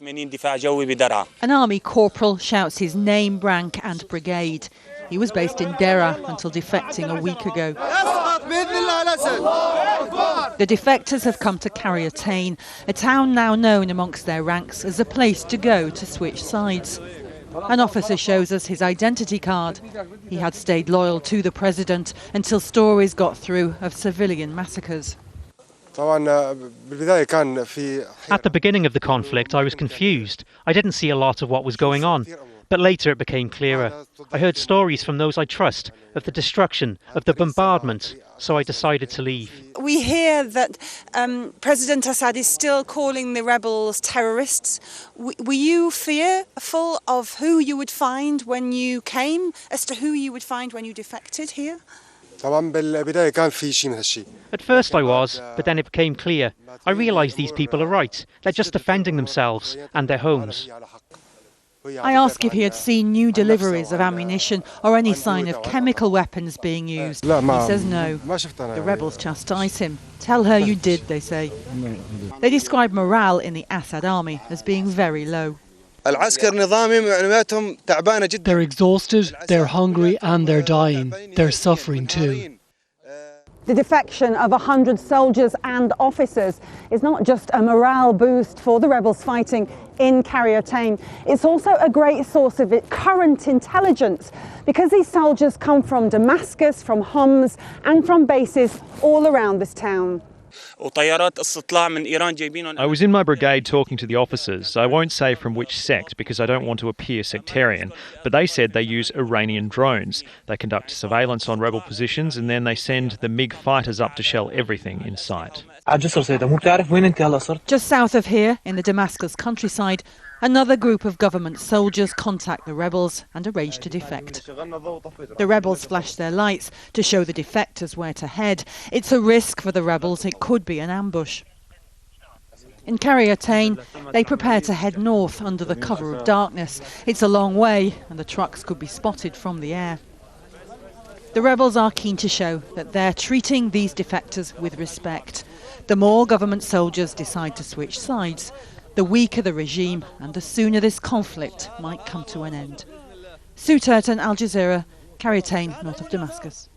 An army corporal shouts his name, rank and brigade. He was based in Dera until defecting a week ago. The defectors have come to Quaryatayn, a town now known amongst their ranks as a place to go to switch sides. An officer shows us his identity card. He had stayed loyal to the president until stories got through of civilian massacres. At the beginning of the conflict, I was confused. I didn't see a lot of what was going on. But later it became clearer. I heard stories from those I trust of the destruction, of the bombardment, so I decided to leave. We hear that President Assad is still calling the rebels terrorists. Were you fearful of who you would find when you came, as to who you would find when you defected here? At first I was, but then it became clear. I realised these people are right. They're just defending themselves and their homes. I ask if he had seen new deliveries of ammunition or any sign of chemical weapons being used. He says no. The rebels chastise him. Tell her you did, they say. They describe morale in the Assad army as being very low. They're exhausted, they're hungry and they're dying. They're suffering too. The defection of 100 soldiers and officers is not just a morale boost for the rebels fighting in Quaryatayn, it's also a great source of current intelligence because these soldiers come from Damascus, from Homs and from bases all around this town. I was in my brigade talking to the officers. I won't say from which sect because I don't want to appear sectarian, but they said they use Iranian drones. They conduct surveillance on rebel positions and then they send the MiG fighters up to shell everything in sight. Just south of here, in the Damascus countryside, another group of government soldiers contact the rebels and arrange to defect. The rebels flash their lights to show the defectors where to head. It's a risk for the rebels. It could be an ambush. In Quaryatayn, they prepare to head north under the cover of darkness. It's a long way and the trucks could be spotted from the air. The rebels are keen to show that they're treating these defectors with respect. The more government soldiers decide to switch sides, the weaker the regime and the sooner this conflict might come to an end. Turton, Al Jazeera, Quaryatayn, north of Damascus.